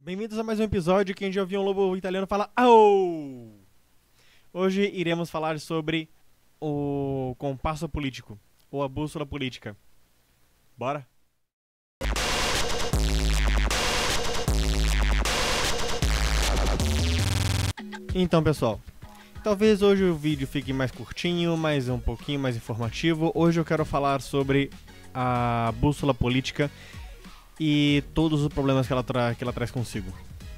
Bem-vindos a mais um episódio. Quem já ouviu um lobo italiano fala au! Hoje iremos falar sobre o compasso político, ou a bússola política. Bora? Então, pessoal, talvez hoje o vídeo fique mais curtinho, mas um pouquinho mais informativo. Hoje eu quero falar sobre a bússola política e todos os problemas que ela traz consigo.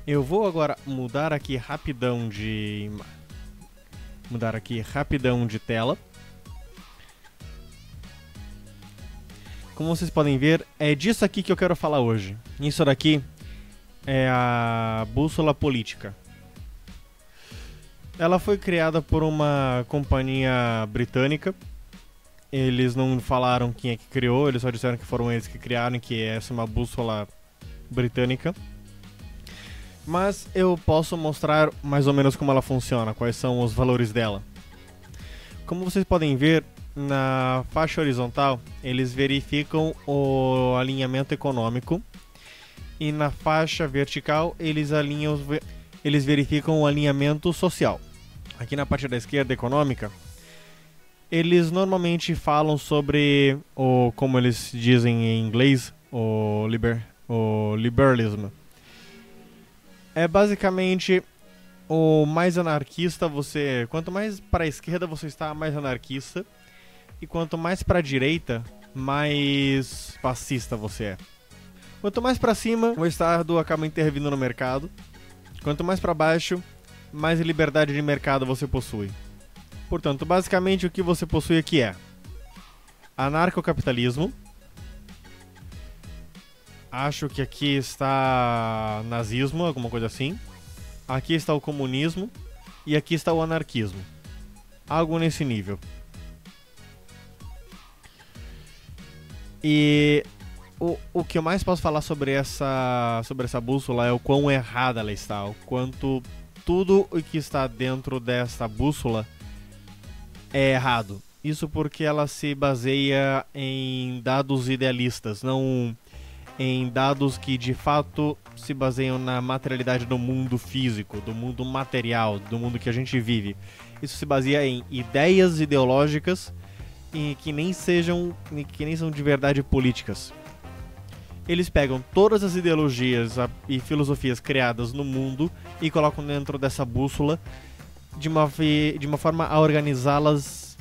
Eu vou agora mudar aqui rapidão de tela. Como vocês podem ver, é disso aqui que eu quero falar hoje. Isso daqui é a bússola política. Ela foi criada por uma companhia britânica. Eles não falaram quem é que criou, eles só disseram que foram eles que criaram, que essa é uma bússola britânica. Mas eu posso mostrar mais ou menos como ela funciona, quais são os valores dela. Como vocês podem ver, na faixa horizontal, eles verificam o alinhamento econômico. E na faixa vertical, eles verificam o alinhamento social. Aqui na parte da esquerda, econômica, eles normalmente falam sobre como eles dizem em inglês, o liberalismo. É basicamente o mais anarquista quanto mais para a esquerda você está, mais anarquista, e quanto mais para a direita, mais fascista você é. Quanto mais para cima, o Estado acaba intervindo no mercado. Quanto mais para baixo, mais liberdade de mercado você possui. Portanto, basicamente o que você possui aqui é anarcocapitalismo. Acho que aqui está nazismo, alguma coisa assim. Aqui está o comunismo. E aqui está o anarquismo. Algo nesse nível. E o que eu mais posso falar sobre essa bússola é o quão errada ela está. O quanto tudo o que está dentro dessa bússola é errado. Isso porque ela se baseia em dados idealistas, não em dados que de fato se baseiam na materialidade do mundo físico, do mundo material, do mundo que a gente vive. Isso se baseia em ideias ideológicas e que nem são de verdade políticas. Eles pegam todas as ideologias e filosofias criadas no mundo e colocam dentro dessa bússola de uma forma a organizá-las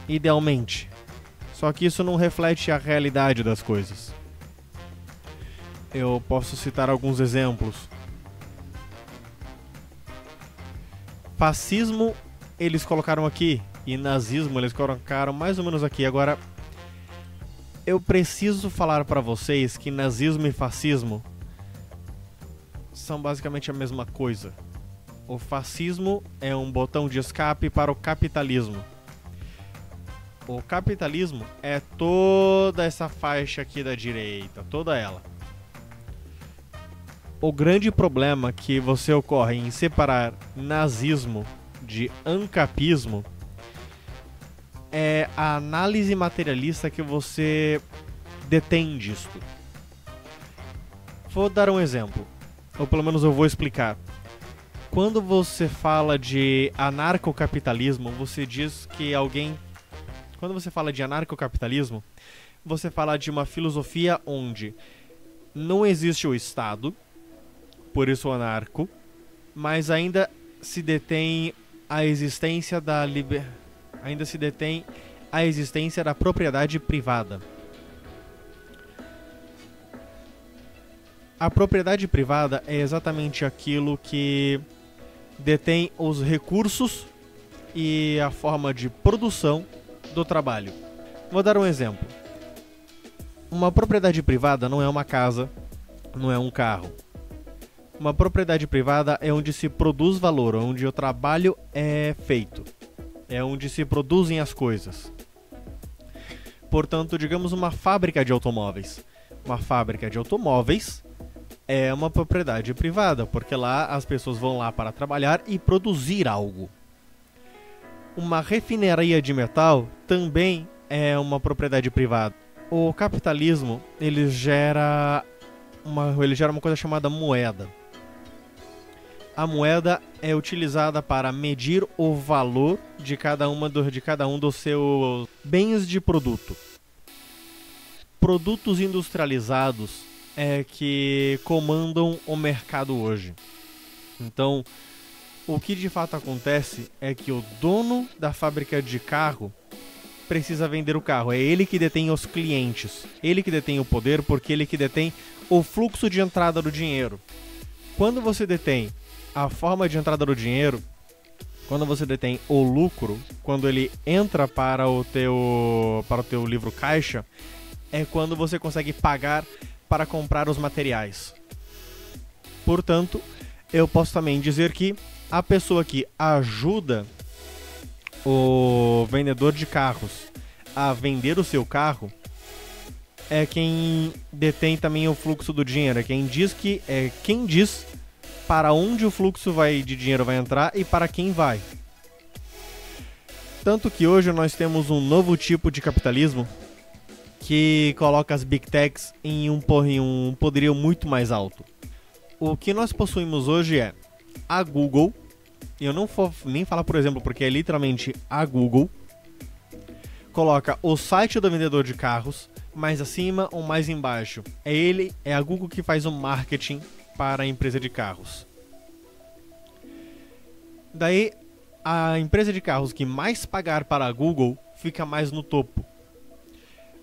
idealmente. Só que isso não reflete a realidade das coisas. Eu posso citar alguns exemplos. Fascismo eles colocaram aqui, e nazismo eles colocaram mais ou menos aqui. Agora, eu preciso falar para vocês que nazismo e fascismo são basicamente a mesma coisa. O fascismo é um botão de escape para o capitalismo. O capitalismo é toda essa faixa aqui da direita, toda ela. O grande problema que você ocorre em separar nazismo de ancapismo é a análise materialista que você detém disto. Vou dar um exemplo, ou pelo menos eu vou explicar. Quando você fala de anarcocapitalismo, você diz que quando você fala de anarcocapitalismo, você fala de uma filosofia onde não existe o Estado, por isso o anarco, mas ainda se detém a existência da propriedade privada. A propriedade privada é exatamente aquilo que detém os recursos e a forma de produção do trabalho. Vou dar um exemplo. Uma propriedade privada não é uma casa, não é um carro. Uma propriedade privada é onde se produz valor, onde o trabalho é feito. É onde se produzem as coisas. Portanto, digamos uma fábrica de automóveis. Uma fábrica de automóveis é uma propriedade privada, porque lá as pessoas vão lá para trabalhar e produzir algo. Uma refinaria de metal também é uma propriedade privada. O capitalismo, ele gera uma coisa chamada moeda. A moeda é utilizada para medir o valor de cada um dos seus bens de produto. Produtos industrializados é que comandam o mercado hoje. Então, o que de fato acontece é que o dono da fábrica de carro precisa vender o carro. É ele que detém os clientes. Ele que detém o poder, porque ele que detém o fluxo de entrada do dinheiro. Quando você detém a forma de entrada do dinheiro, quando você detém o lucro, quando ele entra para o teu livro caixa, é quando você consegue pagar para comprar os materiais. Portanto, eu posso também dizer que a pessoa que ajuda o vendedor de carros a vender o seu carro é quem detém também o fluxo do dinheiro, é quem diz para onde o fluxo de dinheiro vai entrar e para quem vai. Tanto que hoje nós temos um novo tipo de capitalismo que coloca as Big Techs em um poderio muito mais alto. O que nós possuímos hoje é a Google, e eu não vou nem falar por exemplo porque é literalmente a Google, coloca o site do vendedor de carros mais acima ou mais embaixo. É a Google que faz o marketing para a empresa de carros. Daí, a empresa de carros que mais pagar para a Google fica mais no topo.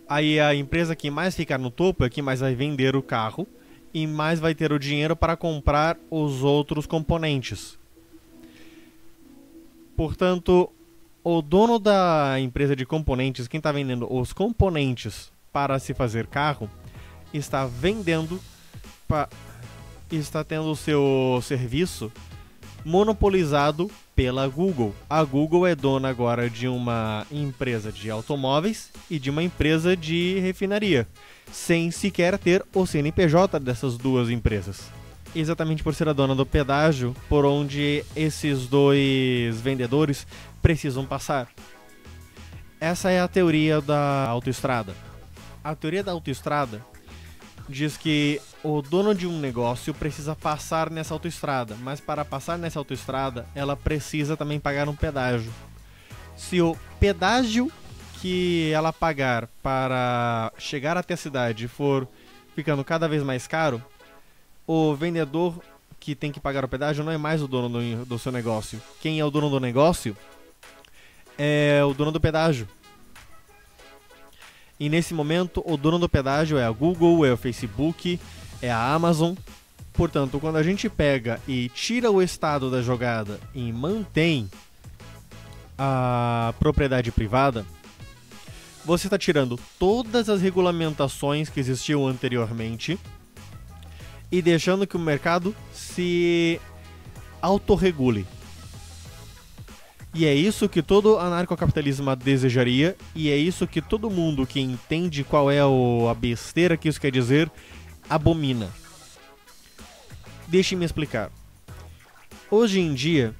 Aí a empresa que mais ficar no topo é que mais vai vender o carro e mais vai ter o dinheiro para comprar os outros componentes. Portanto, o dono da empresa de componentes, quem está vendendo os componentes para se fazer carro, está tendo o seu serviço monopolizado pela Google. A Google é dona agora de uma empresa de automóveis e de uma empresa de refinaria, sem sequer ter o CNPJ dessas duas empresas. Exatamente por ser a dona do pedágio por onde esses dois vendedores precisam passar. Essa é a teoria da autoestrada. A teoria da autoestrada diz que o dono de um negócio precisa passar nessa autoestrada, mas para passar nessa autoestrada, ela precisa também pagar um pedágio. Se o pedágio que ela pagar para chegar até a cidade for ficando cada vez mais caro, o vendedor que tem que pagar o pedágio não é mais o dono do seu negócio. Quem é o dono do negócio é o dono do pedágio. E nesse momento, o dono do pedágio é a Google, é o Facebook, é a Amazon. Portanto, quando a gente pega e tira o Estado da jogada e mantém a propriedade privada, você está tirando todas as regulamentações que existiam anteriormente e deixando que o mercado se autorregule. E é isso que todo anarcocapitalismo desejaria, e é isso que todo mundo que entende qual é a besteira que isso quer dizer, abomina. Deixe-me explicar. Hoje em dia,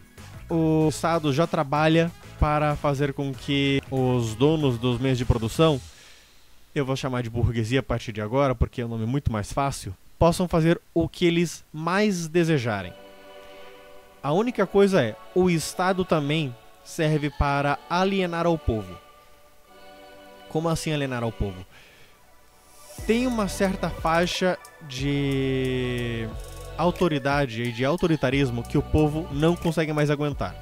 o Estado já trabalha para fazer com que os donos dos meios de produção, eu vou chamar de burguesia a partir de agora, porque é um nome muito mais fácil, possam fazer o que eles mais desejarem. A única coisa é, o Estado também serve para alienar ao povo. Como assim alienar ao povo? Tem uma certa faixa de autoridade e de autoritarismo que o povo não consegue mais aguentar.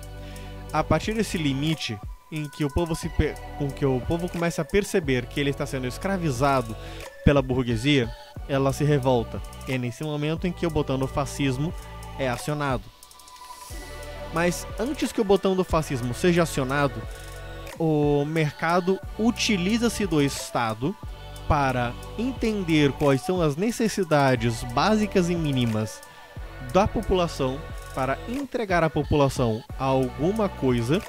A partir desse limite em que o povo começa a perceber que ele está sendo escravizado pela burguesia, ela se revolta. É nesse momento em que o botão do fascismo é acionado. Mas antes que o botão do fascismo seja acionado, o mercado utiliza-se do Estado para entender quais são as necessidades básicas e mínimas da população, para entregar à população alguma coisa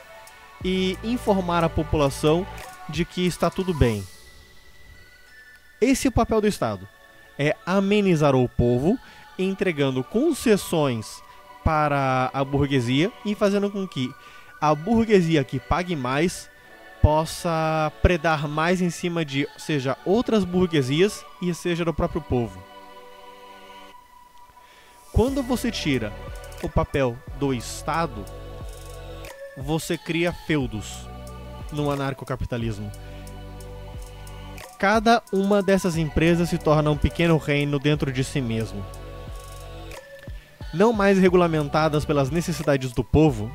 e informar a população de que está tudo bem. Esse é o papel do Estado, é amenizar o povo, entregando concessões para a burguesia e fazendo com que a burguesia que pague mais possa predar mais em cima de, seja outras burguesias e seja do próprio povo. Quando você tira o papel do Estado, você cria feudos no anarcocapitalismo. Cada uma dessas empresas se torna um pequeno reino dentro de si mesmo. Não mais regulamentadas pelas necessidades do povo,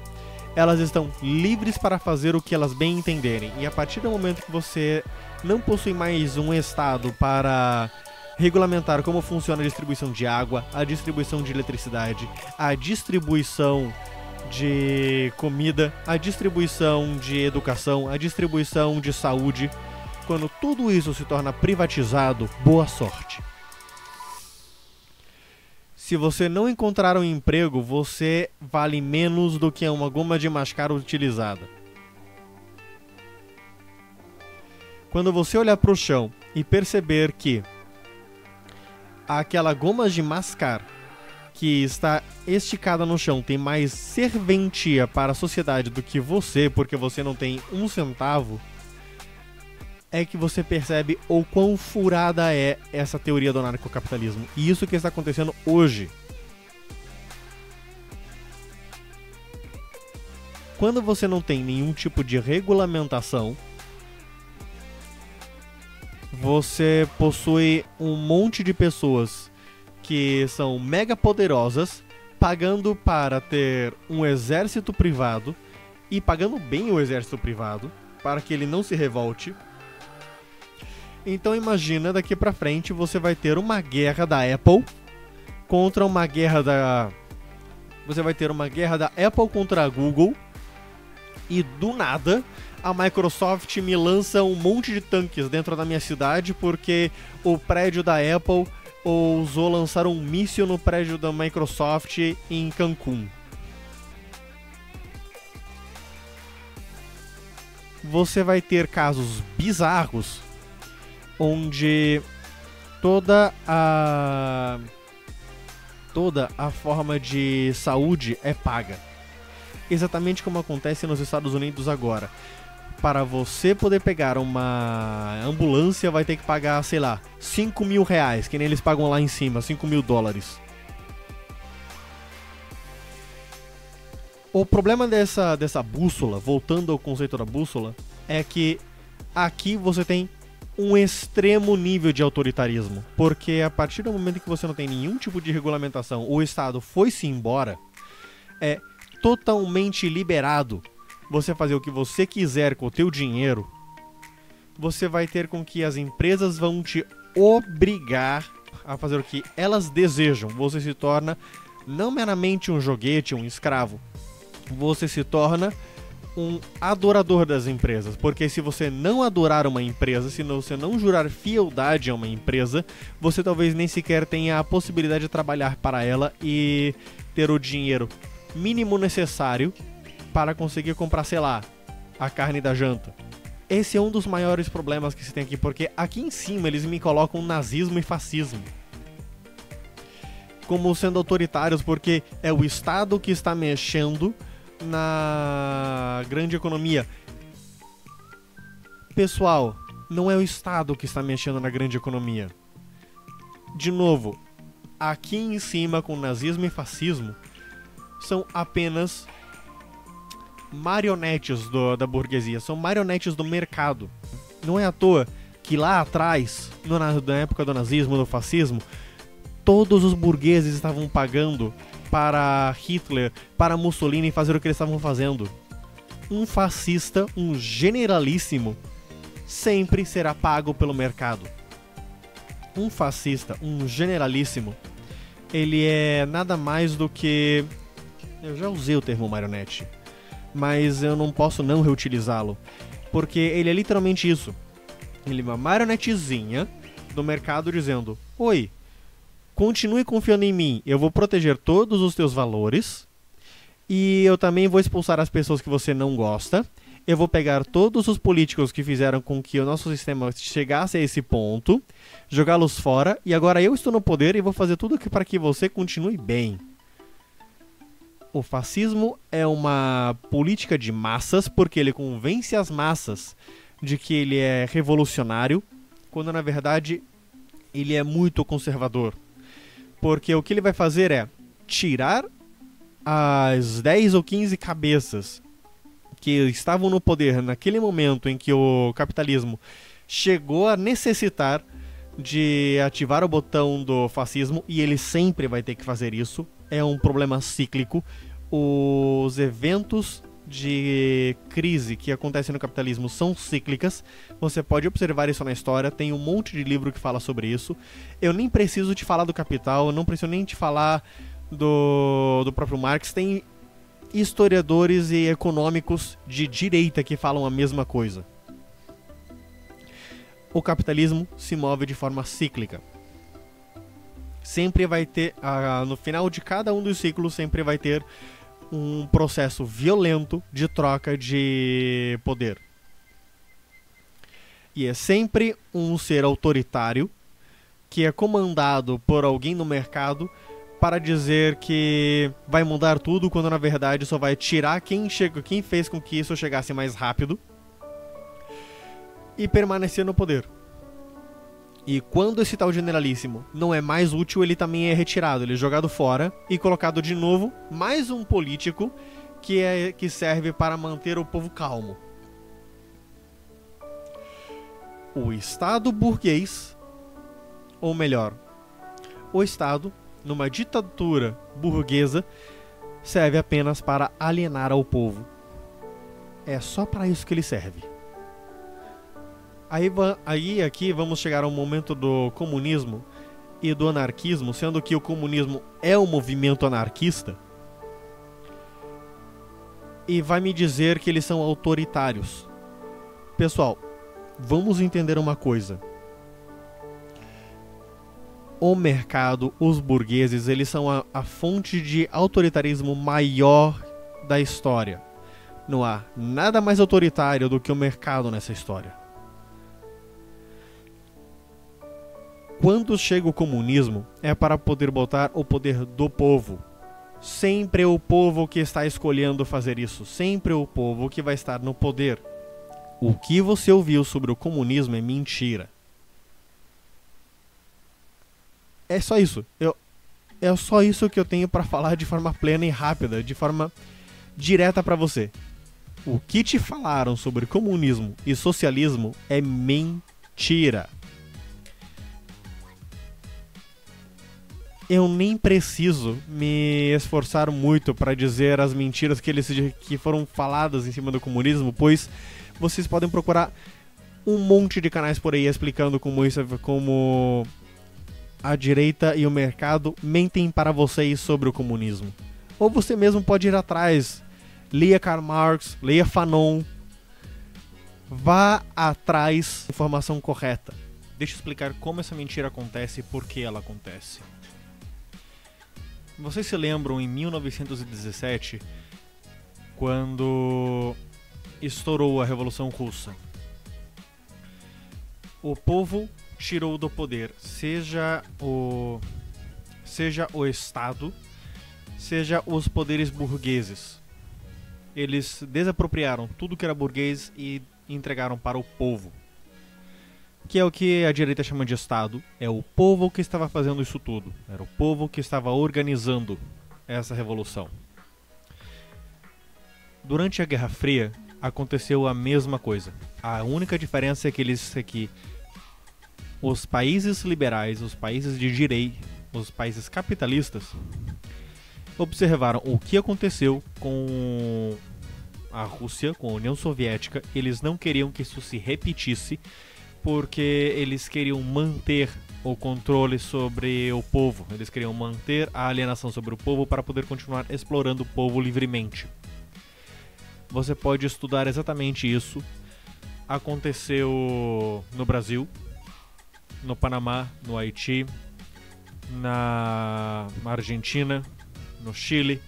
elas estão livres para fazer o que elas bem entenderem. E a partir do momento que você não possui mais um Estado para regulamentar como funciona a distribuição de água, a distribuição de eletricidade, a distribuição de comida, a distribuição de educação, a distribuição de saúde, quando tudo isso se torna privatizado, boa sorte. Se você não encontrar um emprego, você vale menos do que uma goma de mascar utilizada. Quando você olhar para o chão e perceber que aquela goma de mascar que está esticada no chão tem mais serventia para a sociedade do que você, porque você não tem um centavo, é que você percebe o quão furada é essa teoria do anarcocapitalismo. E isso que está acontecendo hoje. Quando você não tem nenhum tipo de regulamentação, você possui um monte de pessoas que são mega poderosas, pagando para ter um exército privado, e pagando bem o exército privado, para que ele não se revolte. Então imagina, daqui pra frente você vai ter uma guerra da Apple contra uma guerra da... Você vai ter uma guerra da Apple contra a Google, e do nada a Microsoft me lança um monte de tanques dentro da minha cidade porque o prédio da Apple ousou lançar um míssil no prédio da Microsoft em Cancún. Você vai ter casos bizarros onde toda a forma de saúde é paga. Exatamente como acontece nos Estados Unidos agora. Para você poder pegar uma ambulância, vai ter que pagar, sei lá, 5 mil reais, que nem eles pagam lá em cima, 5 mil dólares. O problema dessa bússola, voltando ao conceito da bússola, é que aqui você tem um extremo nível de autoritarismo. Porque a partir do momento que você não tem nenhum tipo de regulamentação, o Estado foi-se embora, é totalmente liberado você fazer o que você quiser com o teu dinheiro. Você vai ter com que as empresas vão te obrigar a fazer o que elas desejam. Você se torna não meramente um joguete, um escravo. Você se torna um adorador das empresas. Porque se você não adorar uma empresa, se você não jurar fieldade a uma empresa, você talvez nem sequer tenha a possibilidade de trabalhar para ela e ter o dinheiro mínimo necessário para conseguir comprar, sei lá, a carne da janta. Esse é um dos maiores problemas que se tem aqui, porque aqui em cima eles me colocam nazismo e fascismo como sendo autoritários, porque é o Estado que está mexendo na grande economia. Pessoal, não é o Estado que está mexendo na grande economia. De novo, aqui em cima com nazismo e fascismo são apenas marionetes da burguesia, são marionetes do mercado. Não é à toa que lá atrás, na época do nazismo, do fascismo, todos os burgueses estavam pagando para Hitler, para Mussolini fazer o que eles estavam fazendo. Um fascista, um generalíssimo, sempre será pago pelo mercado. Um fascista, um generalíssimo, ele é nada mais do que... Eu já usei o termo marionete, mas eu não posso não reutilizá-lo, porque ele é literalmente isso. Ele é uma marionetezinha do mercado dizendo: oi, continue confiando em mim, eu vou proteger todos os teus valores, e eu também vou expulsar as pessoas que você não gosta. Eu vou pegar todos os políticos que fizeram com que o nosso sistema chegasse a esse ponto, jogá-los fora, e agora eu estou no poder e vou fazer tudo para que você continue bem. O fascismo é uma política de massas, porque ele convence as massas de que ele é revolucionário, quando na verdade ele é muito conservador. Porque o que ele vai fazer é tirar as 10 ou 15 cabeças que estavam no poder naquele momento em que o capitalismo chegou a necessitar de ativar o botão do fascismo, e ele sempre vai ter que fazer isso, é um problema cíclico. Os eventos de crise que acontecem no capitalismo são cíclicas. Você pode observar isso na história, tem um monte de livro que fala sobre isso. Eu nem preciso te falar do Capital, eu não preciso nem te falar do próprio Marx. Tem historiadores e econômicos de direita que falam a mesma coisa. O capitalismo se move de forma cíclica. Sempre vai ter, no final de cada um dos ciclos, sempre vai ter um processo violento de troca de poder. E é sempre um ser autoritário que é comandado por alguém no mercado para dizer que vai mudar tudo, quando na verdade só vai tirar quem fez com que isso chegasse mais rápido e permanecer no poder. E quando esse tal generalíssimo não é mais útil, ele também é retirado, ele é jogado fora e colocado de novo mais um político que serve para manter o povo calmo. O Estado burguês, ou melhor, o Estado, numa ditadura burguesa, serve apenas para alienar ao povo. É só para isso que ele serve. Aí aqui vamos chegar ao momento do comunismo e do anarquismo, sendo que o comunismo é um movimento anarquista, e vai me dizer que eles são autoritários. Pessoal, vamos entender uma coisa. O mercado, os burgueses, eles são a fonte de autoritarismo maior da história. Não há nada mais autoritário do que o mercado nessa história. Quando chega o comunismo, é para poder botar o poder do povo. Sempre é o povo que está escolhendo fazer isso. Sempre é o povo que vai estar no poder. O que você ouviu sobre o comunismo é mentira. É só isso. É só isso que eu tenho para falar de forma plena e rápida, de forma direta para você. O que te falaram sobre comunismo e socialismo é mentira. Eu nem preciso me esforçar muito para dizer as mentiras que foram faladas em cima do comunismo, pois vocês podem procurar um monte de canais por aí explicando como a direita e o mercado mentem para vocês sobre o comunismo. Ou você mesmo pode ir atrás, leia Karl Marx, leia Fanon, vá atrás da informação correta. Deixa eu explicar como essa mentira acontece e por que ela acontece. Vocês se lembram em 1917, quando estourou a Revolução Russa? O povo tirou do poder, seja o Estado, seja os poderes burgueses. Eles desapropriaram tudo que era burguês e entregaram para o povo. Que é o que a direita chama de Estado. É o povo que estava fazendo isso tudo. Era o povo que estava organizando essa revolução. Durante a Guerra Fria, aconteceu a mesma coisa. A única diferença é que os países liberais, os países de direita, os países capitalistas, observaram o que aconteceu com a Rússia, com a União Soviética. Eles não queriam que isso se repetisse, porque eles queriam manter o controle sobre o povo. Eles queriam manter a alienação sobre o povo para poder continuar explorando o povo livremente. Você pode estudar exatamente isso. Aconteceu no Brasil, no Panamá, no Haiti, na Argentina, no Chile,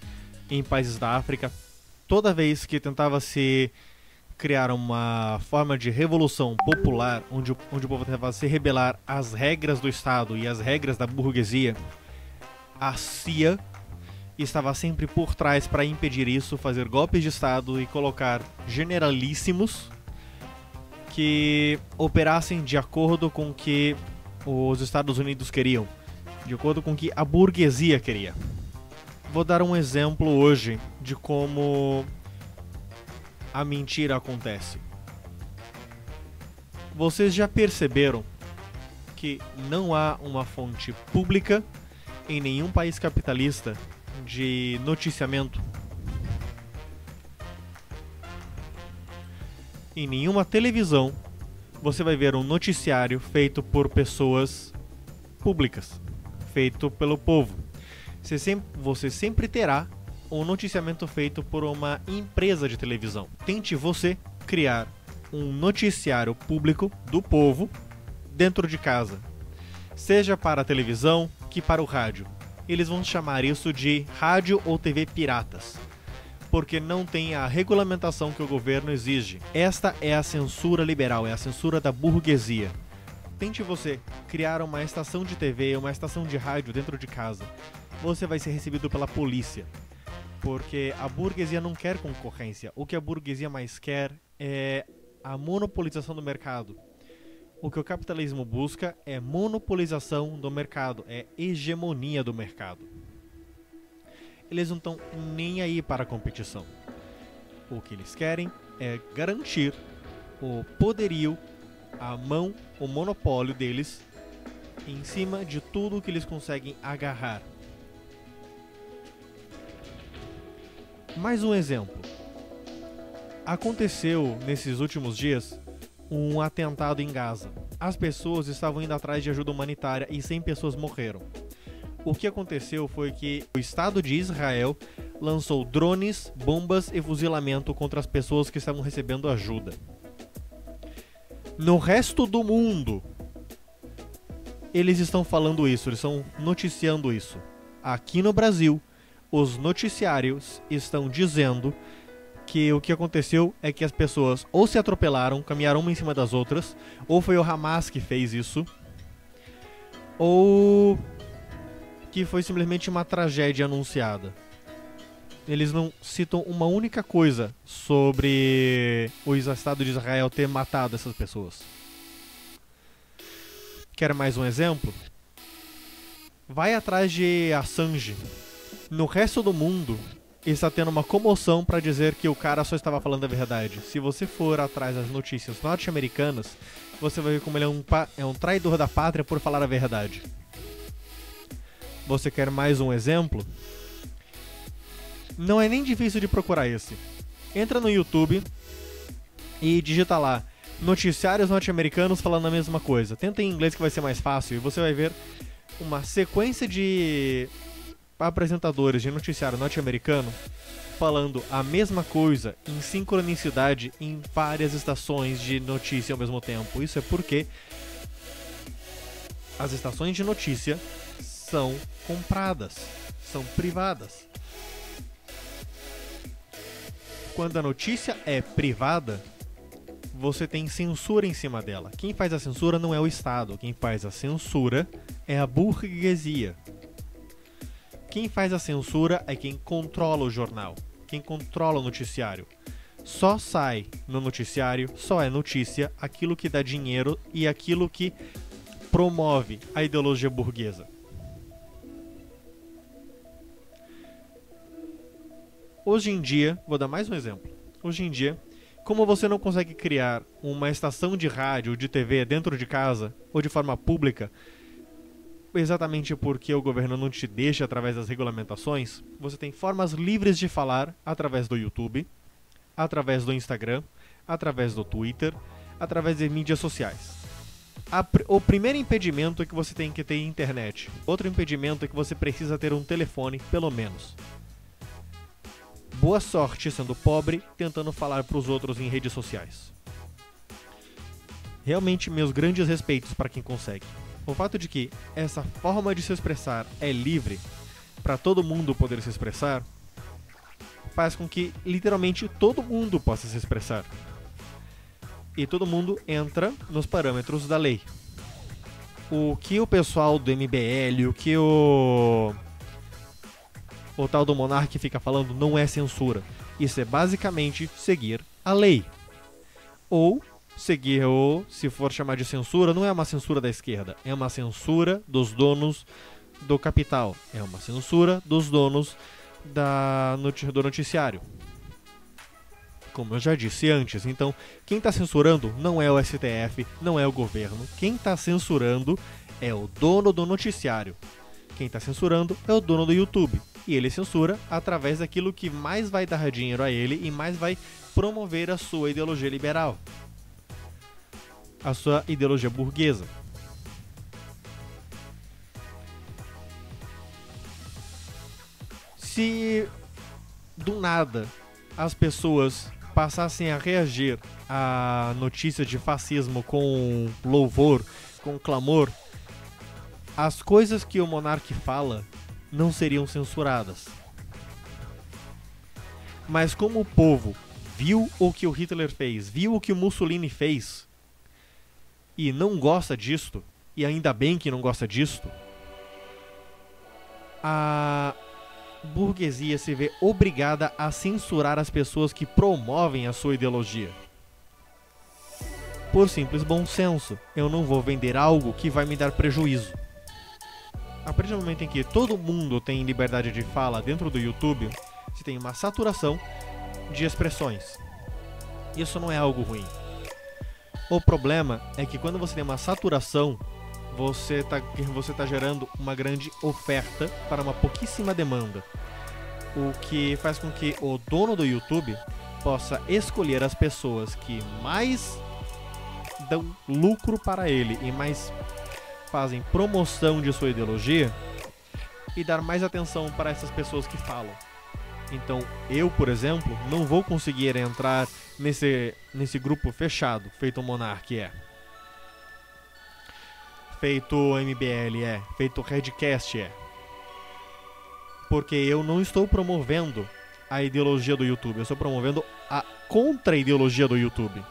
em países da África. Toda vez que tentava se criar uma forma de revolução popular, onde o povo tentava se rebelar às regras do Estado e às regras da burguesia, a CIA estava sempre por trás para impedir isso, fazer golpes de Estado e colocar generalíssimos que operassem de acordo com o que os Estados Unidos queriam, de acordo com o que a burguesia queria. Vou dar um exemplo hoje de como a mentira acontece. Vocês já perceberam que não há uma fonte pública em nenhum país capitalista de noticiamento? Em nenhuma televisão você vai ver um noticiário feito por públicas, feito pelo povo. Você sempre terá um noticiamento feito por uma empresa de televisão. Tente você criar um noticiário público do povo dentro de casa, seja para a televisão que para o rádio. Eles vão chamar isso de rádio ou TV piratas, porque não tem a regulamentação que o governo exige. Esta é a censura liberal, é a censura da burguesia. Tente você criar uma estação de TV, uma estação de rádio dentro de casa. Você vai ser recebido pela polícia, porque a burguesia não quer concorrência. O que a burguesia mais quer é a monopolização do mercado. O que o capitalismo busca é monopolização do mercado, é hegemonia do mercado. Eles não estão nem aí para a competição. O que eles querem é garantir o poderio, a mão, o monopólio deles em cima de tudo que eles conseguem agarrar. Mais um exemplo. Aconteceu nesses últimos dias um atentado em Gaza. As pessoas estavam indo atrás de ajuda humanitária e 100 pessoas morreram. O que aconteceu foi que o Estado de Israel lançou drones, bombas e fuzilamento contra as pessoas que estavam recebendo ajuda. No resto do mundo, eles estão falando isso, eles estão noticiando isso. Aqui no Brasil, os noticiários estão dizendo que o que aconteceu é que as pessoas ou se atropelaram, caminharam uma em cima das outras, ou foi o Hamas que fez isso, ou que foi simplesmente uma tragédia anunciada. Eles não citam uma única coisa sobre o Estado de Israel ter matado essas pessoas. Quer mais um exemplo? Vai atrás de Assange. No resto do mundo, está tendo uma comoção para dizer que o cara só estava falando a verdade. Se você for atrás das notícias norte-americanas, você vai ver como ele é um traidor da pátria por falar a verdade. Você quer mais um exemplo? Não é nem difícil de procurar esse. Entra no YouTube e digita lá noticiários norte-americanos falando a mesma coisa. Tenta em inglês que vai ser mais fácil e você vai ver uma sequência de apresentadores de noticiário norte-americano falando a mesma coisa em sincronicidade em várias estações de notícia ao mesmo tempo. Isso é porque as estações de notícia são compradas, são privadas. Quando a notícia é privada, você tem censura em cima dela. Quem faz a censura não é o Estado, quem faz a censura é a burguesia. Quem faz a censura é quem controla o jornal, quem controla o noticiário. Só sai no noticiário, só é notícia aquilo que dá dinheiro e aquilo que promove a ideologia burguesa. Hoje em dia, vou dar mais um exemplo. Hoje em dia, como você não consegue criar uma estação de rádio ou de TV dentro de casa ou de forma pública, exatamente porque o governo não te deixa através das regulamentações, você tem formas livres de falar através do YouTube, através do Instagram, através do Twitter, através de mídias sociais. O primeiro impedimento é que você tem que ter internet. Outro impedimento é que você precisa ter um telefone, pelo menos. Boa sorte sendo pobre, tentando falar para os outros em redes sociais. Realmente, meus grandes respeitos para quem consegue. O fato de que essa forma de se expressar é livre, para todo mundo poder se expressar, faz com que literalmente todo mundo possa se expressar. E todo mundo entra nos parâmetros da lei. O que o pessoal do MBL, o que o tal do Monark fica falando não é censura. Isso é basicamente seguir a lei. Ou seguir, ou se for chamar de censura, não é uma censura da esquerda, é uma censura dos donos do capital, é uma censura dos donos do noticiário. Como eu já disse antes, então quem está censurando não é o STF, não é o governo. Quem está censurando é o dono do noticiário. Quem está censurando é o dono do YouTube. E ele censura através daquilo que mais vai dar dinheiro a ele e mais vai promover a sua ideologia liberal. A sua ideologia burguesa. Se do nada as pessoas passassem a reagir a notícias de fascismo com louvor, com clamor, as coisas que o monarca fala não seriam censuradas. Mas como o povo viu o que o Hitler fez, viu o que o Mussolini fez, e não gosta disto, e ainda bem que não gosta disto, a burguesia se vê obrigada a censurar as pessoas que promovem a sua ideologia. Por simples bom senso, eu não vou vender algo que vai me dar prejuízo. A partir do momento em que todo mundo tem liberdade de fala dentro do YouTube, se tem uma saturação de expressões. Isso não é algo ruim. O problema é que quando você tem uma saturação, você tá gerando uma grande oferta para uma pouquíssima demanda. O que faz com que o dono do YouTube possa escolher as pessoas que mais dão lucro para ele e mais fazem promoção de sua ideologia e dar mais atenção para essas pessoas que falam. Então, eu, por exemplo, não vou conseguir entrar nesse grupo fechado, feito o Monark feito o MBL feito o Redcast porque eu não estou promovendo a ideologia do YouTube, eu estou promovendo a contra-ideologia do YouTube.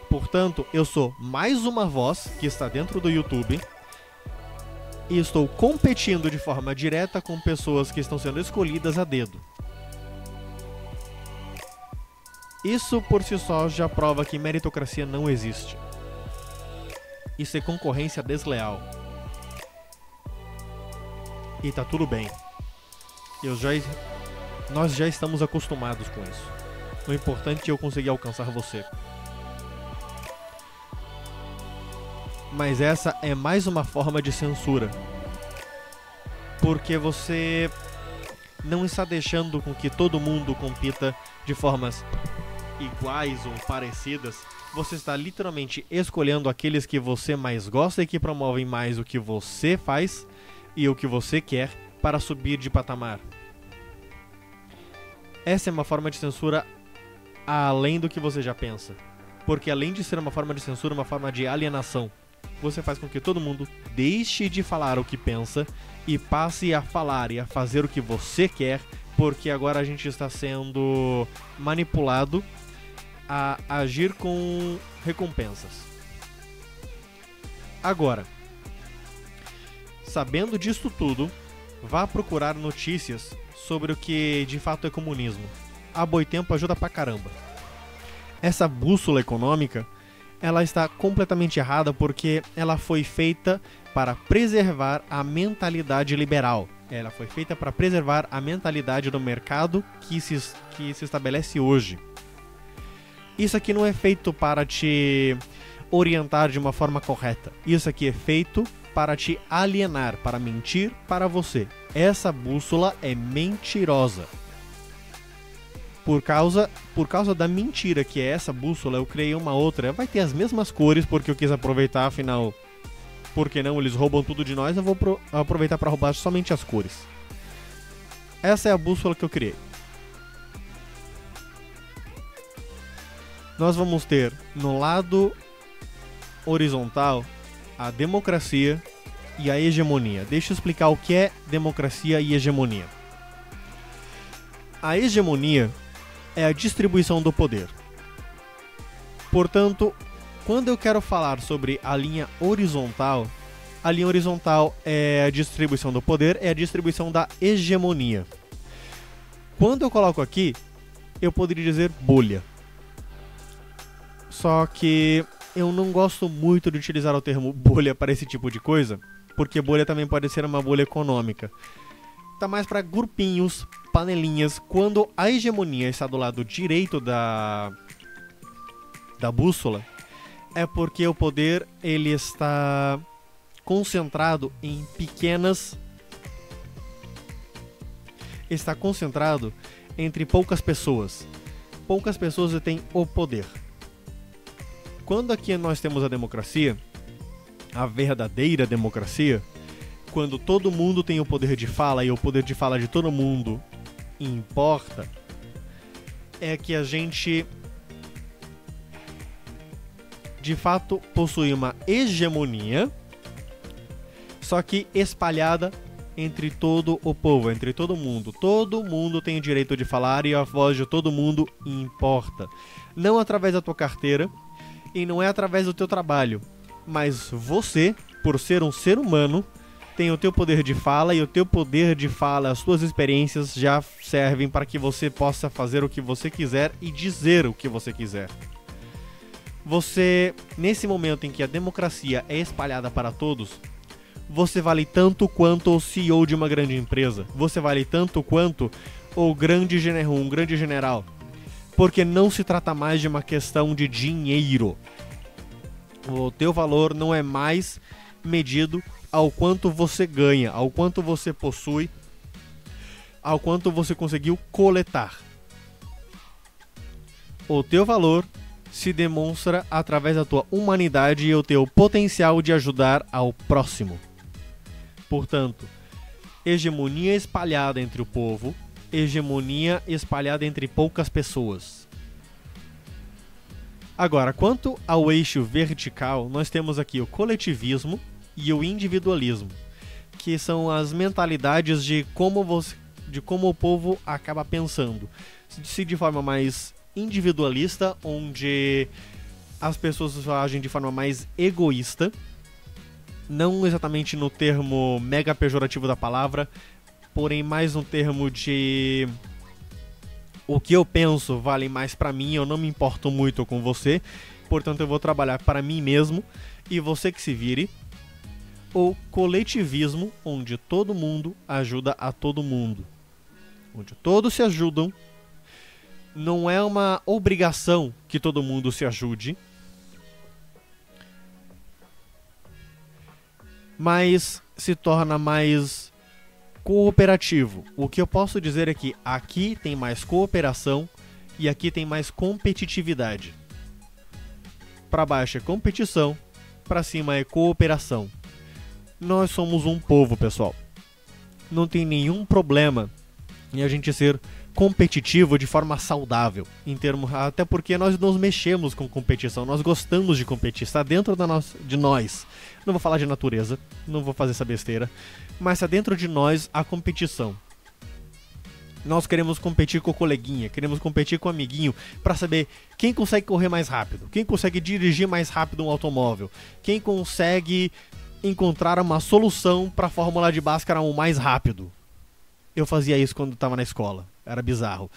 Portanto, eu sou mais uma voz que está dentro do YouTube e estou competindo de forma direta com pessoas que estão sendo escolhidas a dedo. Isso por si só já prova que meritocracia não existe. Isso é concorrência desleal. E tá tudo bem. Nós já estamos acostumados com isso. O importante é eu conseguir alcançar você. Mas essa é mais uma forma de censura. Porque você não está deixando com que todo mundo compita de formas iguais ou parecidas. Você está literalmente escolhendo aqueles que você mais gosta e que promovem mais o que você faz e o que você quer para subir de patamar. Essa é uma forma de censura além do que você já pensa. Porque além de ser uma forma de censura, uma forma de alienação. Você faz com que todo mundo deixe de falar o que pensa e passe a falar e a fazer o que você quer, porque agora a gente está sendo manipulado a agir com recompensas. Agora, sabendo disto tudo, vá procurar notícias sobre o que de fato é comunismo. A Boitempo ajuda pra caramba. Essa bússola econômica, ela está completamente errada porque ela foi feita para preservar a mentalidade liberal. Ela foi feita para preservar a mentalidade do mercado que se estabelece hoje. Isso aqui não é feito para te orientar de uma forma correta. Isso aqui é feito para te alienar, para mentir para você. Essa bússola é mentirosa. Por causa da mentira que é essa bússola, eu criei uma outra. Vai ter as mesmas cores porque eu quis aproveitar, afinal, por que não? Eles roubam tudo de nós, eu vou aproveitar para roubar somente as cores. Essa é a bússola que eu criei. Nós vamos ter no lado horizontal a democracia e a hegemonia. Deixa eu explicar o que é democracia e hegemonia. A hegemonia é a distribuição do poder. Portanto, quando eu quero falar sobre a linha horizontal é a distribuição do poder, é a distribuição da hegemonia. Quando eu coloco aqui, eu poderia dizer bolha. Só que eu não gosto muito de utilizar o termo bolha para esse tipo de coisa, porque bolha também pode ser uma bolha econômica. tá mais para grupinhos, panelinhas. Quando a hegemonia está do lado direito da bússola, é porque o poder ele está concentrado em pequenas... Está concentrado entre poucas pessoas. Poucas pessoas têm o poder. Quando aqui nós temos a democracia, a verdadeira democracia, quando todo mundo tem o poder de fala e o poder de fala de todo mundo importa, é que a gente de fato possui uma hegemonia, só que espalhada entre todo o povo, entre todo mundo. Todo mundo tem o direito de falar e a voz de todo mundo importa. Não através da tua carteira e não é através do teu trabalho, mas você, por ser um ser humano, tem o teu poder de fala, e o teu poder de fala, as tuas experiências já servem para que você possa fazer o que você quiser e dizer o que você quiser. Você, nesse momento em que a democracia é espalhada para todos, você vale tanto quanto o CEO de uma grande empresa. Você vale tanto quanto um grande general. Porque não se trata mais de uma questão de dinheiro. O teu valor não é mais medido ao quanto você ganha, ao quanto você possui, ao quanto você conseguiu coletar. O teu valor se demonstra através da tua humanidade e o teu potencial de ajudar ao próximo. Portanto, hegemonia espalhada entre o povo, hegemonia espalhada entre poucas pessoas. Agora, quanto ao eixo vertical, nós temos aqui o coletivismo e o individualismo, que são as mentalidades de como o povo acaba pensando. Se de forma mais individualista, onde as pessoas agem de forma mais egoísta, não exatamente no termo mega pejorativo da palavra, porém mais no termo de o que eu penso vale mais pra mim, eu não me importo muito com você, portanto eu vou trabalhar para mim mesmo e você que se vire. Ou coletivismo, onde todo mundo ajuda a todo mundo, onde todos se ajudam. Não é uma obrigação que todo mundo se ajude, mas se torna mais cooperativo. O que eu posso dizer é que aqui tem mais cooperação e aqui tem mais competitividade. Para baixo é competição, para cima é cooperação. Nós somos um povo, pessoal. Não tem nenhum problema em a gente ser competitivo de forma saudável, até porque nós nos mexemos com competição, nós gostamos de competir, está dentro de nós. Não vou falar de natureza, não vou fazer essa besteira, mas está dentro de nós a competição. Nós queremos competir com o coleguinha, queremos competir com o amiguinho para saber quem consegue correr mais rápido, quem consegue dirigir mais rápido um automóvel, quem consegue encontrar uma solução para a fórmula de Bhaskara o mais rápido. Eu fazia isso quando estava na escola. Era bizarro.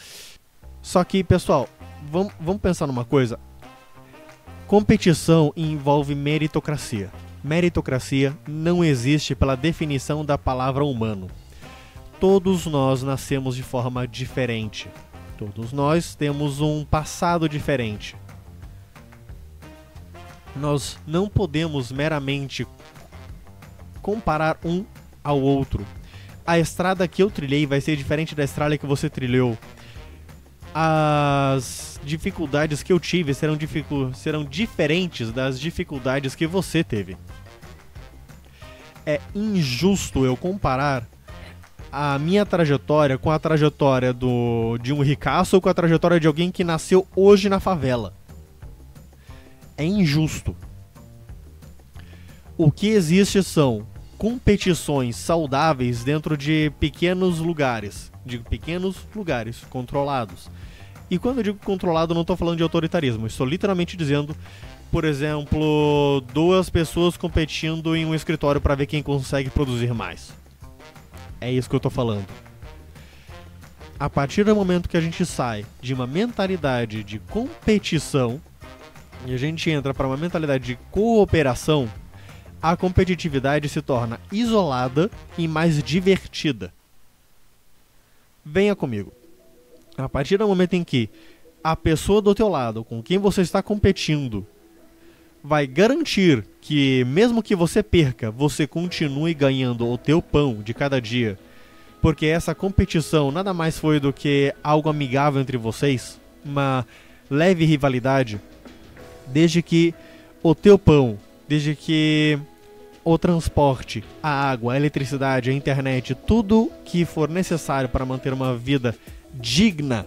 Só que, pessoal, vamos pensar numa coisa. Competição envolve meritocracia. Meritocracia não existe pela definição da palavra humano. Todos nós nascemos de forma diferente. Todos nós temos um passado diferente. Nós não podemos meramente comparar um ao outro. A estrada que eu trilhei vai ser diferente da estrada que você trilhou. As dificuldades que eu tive serão diferentes das dificuldades que você teve. É injusto eu comparar a minha trajetória com a trajetória de um ricaço ou com a trajetória de alguém que nasceu hoje na favela. É injusto. O que existe são competições saudáveis dentro de pequenos lugares controlados. E quando eu digo controlado, não estou falando de autoritarismo, estou literalmente dizendo, por exemplo, duas pessoas competindo em um escritório para ver quem consegue produzir mais. É isso que eu estou falando. A partir do momento que a gente sai de uma mentalidade de competição e a gente entra para uma mentalidade de cooperação, a competitividade se torna isolada e mais divertida. Venha comigo. A partir do momento em que a pessoa do teu lado, com quem você está competindo, vai garantir que mesmo que você perca, você continue ganhando o teu pão de cada dia, porque essa competição nada mais foi do que algo amigável entre vocês, uma leve rivalidade, desde que o teu pão, desde que o transporte, a água, a eletricidade, a internet, tudo que for necessário para manter uma vida digna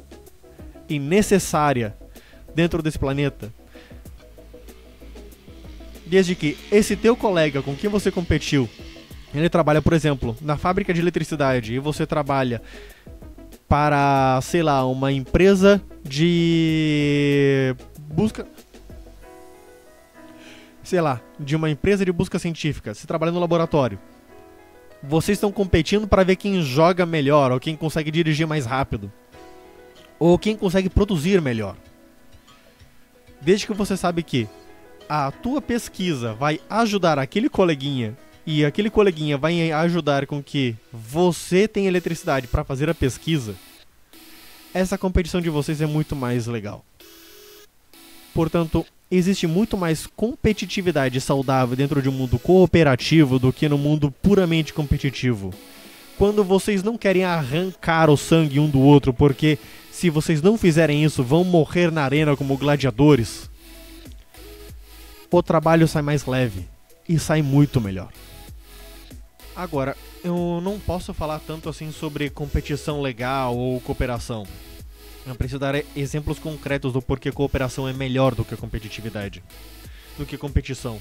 e necessária dentro desse planeta, desde que esse teu colega com quem você competiu, ele trabalha, por exemplo, na fábrica de eletricidade e você trabalha para, sei lá, uma empresa de busca, sei lá, de uma empresa de busca científica, você trabalha no laboratório. Vocês estão competindo para ver quem joga melhor, ou quem consegue dirigir mais rápido, ou quem consegue produzir melhor. Desde que você sabe que a tua pesquisa vai ajudar aquele coleguinha, e aquele coleguinha vai ajudar com que você tenha eletricidade para fazer a pesquisa, essa competição de vocês é muito mais legal. Portanto, existe muito mais competitividade saudável dentro de um mundo cooperativo do que no mundo puramente competitivo. Quando vocês não querem arrancar o sangue um do outro, porque se vocês não fizerem isso, vão morrer na arena como gladiadores, o trabalho sai mais leve e sai muito melhor. Agora, eu não posso falar tanto assim sobre competição legal ou cooperação. Eu preciso dar exemplos concretos do porquê cooperação é melhor do que competitividade, do que competição.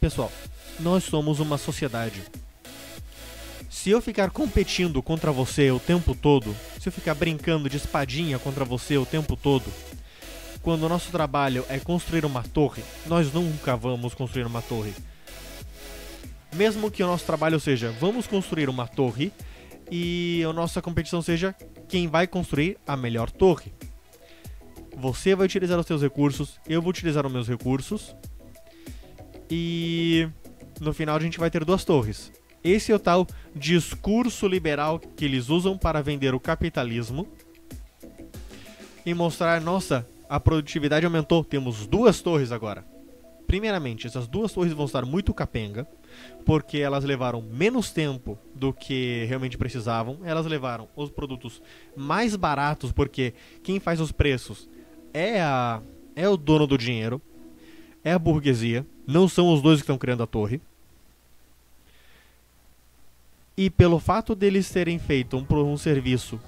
Pessoal, nós somos uma sociedade. Se eu ficar competindo contra você o tempo todo, se eu ficar brincando de espadinha contra você o tempo todo, quando o nosso trabalho é construir uma torre, nós nunca vamos construir uma torre. Mesmo que o nosso trabalho seja, vamos construir uma torre, e a nossa competição seja quem vai construir a melhor torre. Você vai utilizar os seus recursos, eu vou utilizar os meus recursos, e no final a gente vai ter duas torres. Esse é o tal discurso liberal que eles usam para vender o capitalismo e mostrar, nossa, a produtividade aumentou, temos duas torres agora. Primeiramente, essas duas torres vão estar muito capenga, porque elas levaram menos tempo do que realmente precisavam. Elas levaram os produtos mais baratos, porque quem faz os preços é o dono do dinheiro, é a burguesia, não são os dois que estão criando a torre. E pelo fato deles terem feito um serviço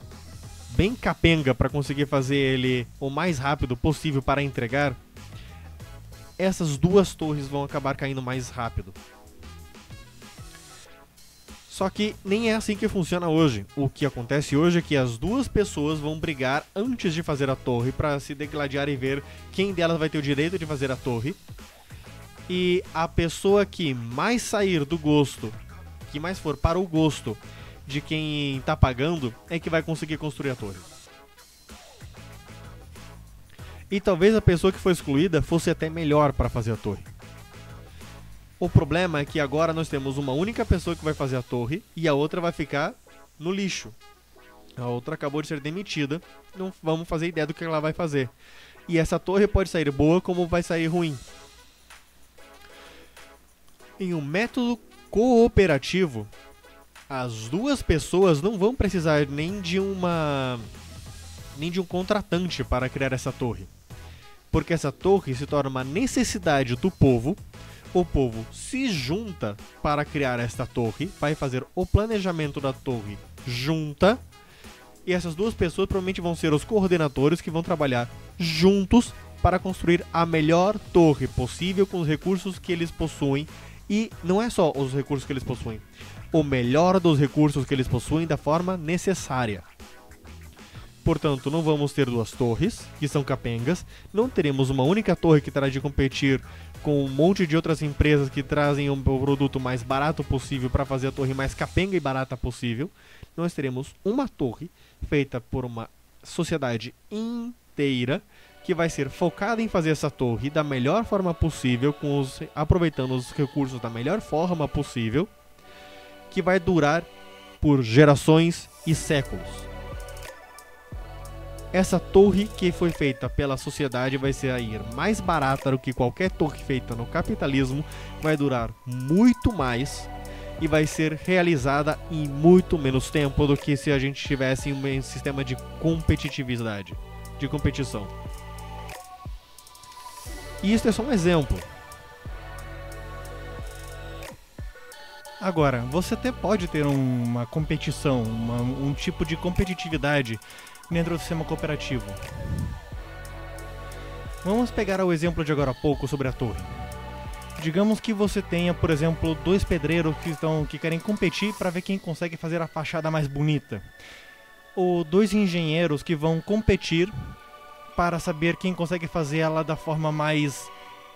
bem capenga para conseguir fazer ele o mais rápido possível para entregar, essas duas torres vão acabar caindo mais rápido. Só que nem é assim que funciona hoje. O que acontece hoje é que as duas pessoas vão brigar antes de fazer a torre para se degladiar e ver quem delas vai ter o direito de fazer a torre. E a pessoa que mais sair do gosto, que mais for para o gosto de quem está pagando, é que vai conseguir construir a torre. E talvez a pessoa que foi excluída fosse até melhor para fazer a torre. O problema é que agora nós temos uma única pessoa que vai fazer a torre e a outra vai ficar no lixo. A outra acabou de ser demitida, não vamos fazer ideia do que ela vai fazer. E essa torre pode sair boa como vai sair ruim. Em um método cooperativo, as duas pessoas não vão precisar nem de um contratante para criar essa torre. Porque essa torre se torna uma necessidade do povo. O povo se junta para criar esta torre, vai fazer o planejamento da torre junta. E essas duas pessoas provavelmente vão ser os coordenadores que vão trabalhar juntos para construir a melhor torre possível com os recursos que eles possuem. E não é só os recursos que eles possuem, o melhor dos recursos que eles possuem da forma necessária. Portanto, não vamos ter duas torres, que são capengas. Não teremos uma única torre que terá de competir com um monte de outras empresas que trazem um produto mais barato possível para fazer a torre mais capenga e barata possível. Nós teremos uma torre feita por uma sociedade inteira que vai ser focada em fazer essa torre da melhor forma possível, aproveitando os recursos da melhor forma possível, que vai durar por gerações e séculos. Essa torre que foi feita pela sociedade vai ser mais barata do que qualquer torre feita no capitalismo, vai durar muito mais e vai ser realizada em muito menos tempo do que se a gente tivesse um sistema de competitividade, de competição. E isso é só um exemplo. Agora, você até pode ter uma competição, um tipo de competitividade dentro do sistema cooperativo. Vamos pegar o exemplo de agora há pouco sobre a torre. Digamos que você tenha, por exemplo, 2 pedreiros que querem competir para ver quem consegue fazer a fachada mais bonita. Ou 2 engenheiros que vão competir para saber quem consegue fazer ela da forma mais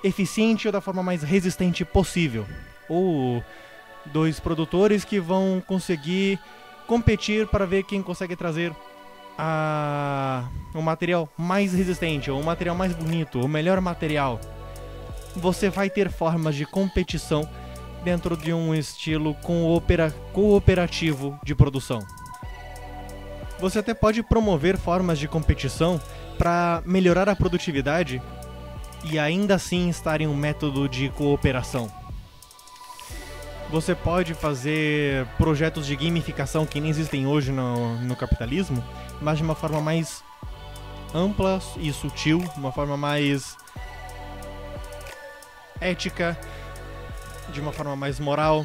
eficiente ou da forma mais resistente possível. Ou 2 produtores que vão conseguir competir para ver quem consegue trazer o material mais resistente, ou o material mais bonito, o melhor material. Você vai ter formas de competição dentro de um estilo cooperativo de produção. Você até pode promover formas de competição para melhorar a produtividade e ainda assim estar em um método de cooperação. Você pode fazer projetos de gamificação que nem existem hoje no capitalismo, mas de uma forma mais ampla e sutil, uma forma mais ética, de uma forma mais moral,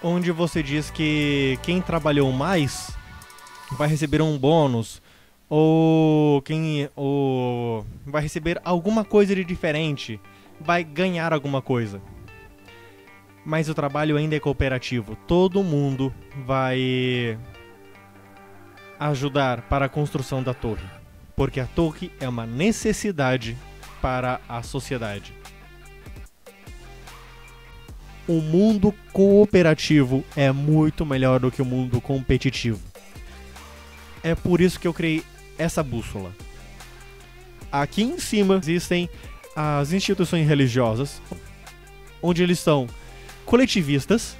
onde você diz que quem trabalhou mais vai receber um bônus, ou vai receber alguma coisa de diferente, vai ganhar alguma coisa. Mas o trabalho ainda é cooperativo. Todo mundo vai ajudar para a construção da torre, porque a torre é uma necessidade para a sociedade. O mundo cooperativo é muito melhor do que o mundo competitivo. É por isso que eu criei essa bússola. Aqui em cima existem as instituições religiosas, onde eles são coletivistas,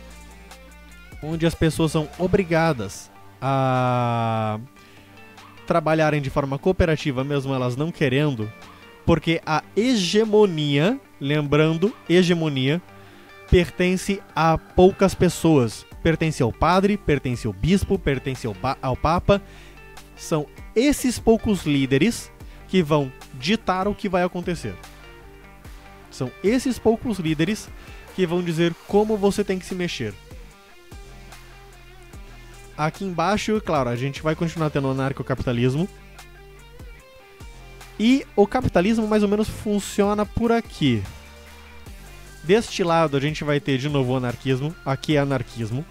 onde as pessoas são obrigadas a trabalharem de forma cooperativa, mesmo elas não querendo, porque a hegemonia, lembrando, hegemonia, pertence a poucas pessoas. Pertence ao padre, pertence ao bispo, pertence ao papa. São esses poucos líderes que vão ditar o que vai acontecer. São esses poucos líderes que vão dizer como você tem que se mexer. Aqui embaixo, claro, a gente vai continuar tendo o anarcocapitalismo. E o capitalismo mais ou menos funciona por aqui. Deste lado a gente vai ter de novo o anarquismo. Aqui é anarquismo,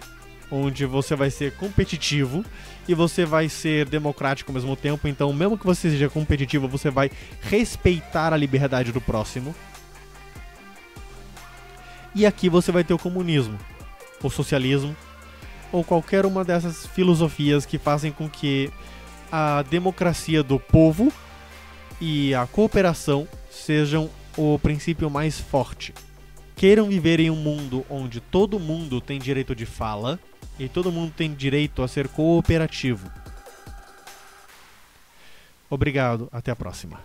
onde você vai ser competitivo e você vai ser democrático ao mesmo tempo. Então, mesmo que você seja competitivo, você vai respeitar a liberdade do próximo. E aqui você vai ter o comunismo, o socialismo, ou qualquer uma dessas filosofias que fazem com que a democracia do povo e a cooperação sejam o princípio mais forte. Queiram viver em um mundo onde todo mundo tem direito de fala e todo mundo tem direito a ser cooperativo. Obrigado, até a próxima.